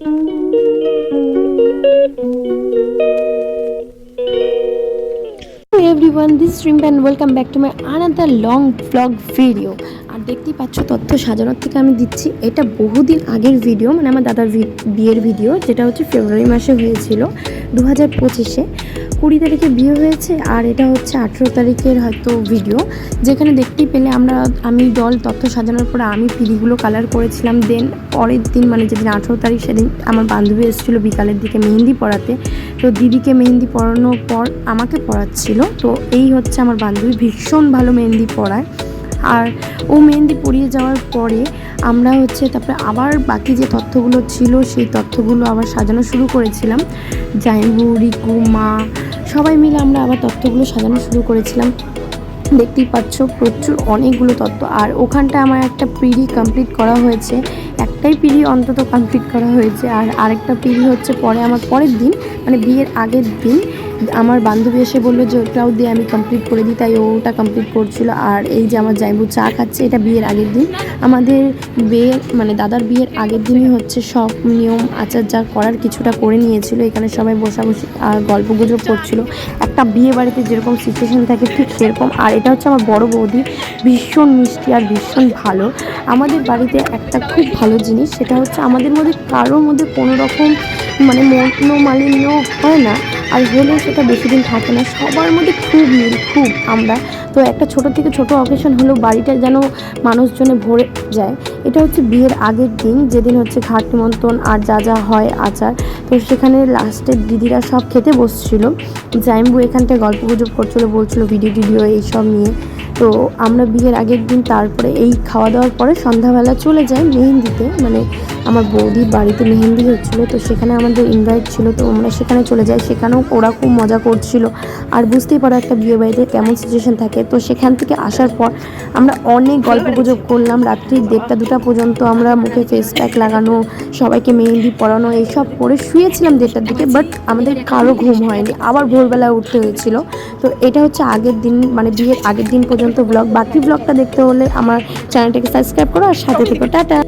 everyone, this is Rimba and welcome back to my another long vlog video. আর দেখতেই পাচ্ছ তথ্য সাজানোর থেকে আমি দিচ্ছি এটা বহুদিন আগের ভিডিও, মানে আমার দাদার বিয়ের ভিডিও, যেটা হচ্ছে ফেব্রুয়ারি মাসে হয়েছিল 2025-এ। 20 তারিখে বিয়ে হয়েছে আর এটা হচ্ছে 18 তারিখের হয়তো ভিডিও, যেখানে দেখতেই পেলে আমি ডল তথ্য সাজানোর পরে আমি পিড়িগুলো কালার করেছিলাম। দেন পরের দিন, মানে যেদিন 18 তারিখ, সেদিন আমার বান্ধবী এসেছিলো বিকালের দিকে মেহেন্দি পড়াতে। তো দিদিকে মেহেন্দি পড়ানোর পর আমাকে পড়াচ্ছিল। তো এই হচ্ছে আমার বান্ধবী, ভীষণ ভালো মেহেন্দি পড়ায়। আর ও মেহেন্দি পরিয়ে যাওয়ার পরে আমরা হচ্ছে তারপরে আবার বাকি যে তথ্যগুলো ছিল সেই তথ্যগুলো আবার সাজানো শুরু করেছিলাম। জাইবু, রিকু, মা সবাই মিলে আমরা আবার তথ্যগুলো সাজানো শুরু করেছিলাম। দেখতেই পাচ্ছ প্রচুর অনেকগুলো তথ্য। আর ওখানটা আমার একটা পিড়ি কমপ্লিট করা হয়েছে, একটাই পিড়ি অন্তত কমপ্লিট করা হয়েছে। আর আরেকটা পিড়ি হচ্ছে আমার পরের দিন, মানে বিয়ের আগের দিন আমার বান্ধবী এসে বললো যে ওটাও দিয়ে আমি কমপ্লিট করে দিই, তাই ওটা কমপ্লিট করছিল। আর এই যে আমার জাইবু চা খাচ্ছে, এটা বিয়ের আগের দিন। আমাদের বিয়ের, মানে দাদার বিয়ের আগের দিনই হচ্ছে সব নিয়ম আচার যা করার কিছুটা করে নিয়েছিল। এখানে সবাই বসাবসি আর গল্প গুজব করছিল, একটা বিয়ে বাড়িতে যেরকম সিচুয়েশান থাকে ঠিক সেরকম। আর এটা হচ্ছে আমার বড় বৌদি, ভীষণ মিষ্টি আর ভীষণ ভালো। আমাদের বাড়িতে একটা খুব ভালো জিনিস, সেটা হচ্ছে আমাদের মধ্যে কারোর মধ্যে কোনো রকম মানে মনোমালিন্য হয় না, আর হলেও সেটা বেশি দিন থাকে না। সবার মধ্যে খুব মিল, খুব আমরা তো একটা ছোট থেকে ছোট অকেশন হলেও বাড়িটা যেন মানুষজনে ভরে যায়। এটা হচ্ছে বিয়ের আগের দিন, যেদিন হচ্ছে ঘাট নিমন্ত্রণ আর যা যা হয় আচার। তো সেখানে লাস্টে দিদিরা সব খেতে বসছিল। জাইম্বু এখানটায় গল্প গুজব করছিলো, বলছিল ভিডিও এইসব নিয়ে। তো আমরা বিয়ের আগের দিন তারপরে এই খাওয়া দাওয়ার পরে সন্ধ্যাবেলা চলে যাই মেহেন্দিতে, মানে আমার বৌদির বাড়িতে মেহেন্দি হচ্ছিলো। তো সেখানে আমাদের ইনভাইট ছিল, তো আমরা সেখানে চলে যাই। সেখানেও ওরা খুব মজা করছিল। আর বুঝতেই পারো একটা বিয়ে বাড়িতে কেমন সিচুয়েশান থাকে। তো সেখান থেকে আসার পর আমরা অনেক গল্প গুজব করলাম। রাত্রি 1টা-2টা পর্যন্ত আমরা মুখে ফেস প্যাক লাগানো, সবাইকে মেহেন্দি পরানো, এইসব করে শুয়েছিলাম 1টার দিকে। বাট আমাদের কারো ঘুম হয়নি, আবার ভোরবেলা উঠতে হয়েছিল। তো এটা হচ্ছে আগের দিন, মানে বিয়ের আগের দিন পর্যন্ত ব্লগ। বাকি ব্লগটা দেখতে হলে আমার চ্যানেলটাকে সাবস্ক্রাইব করো আর সাথে থেকো। টাটা।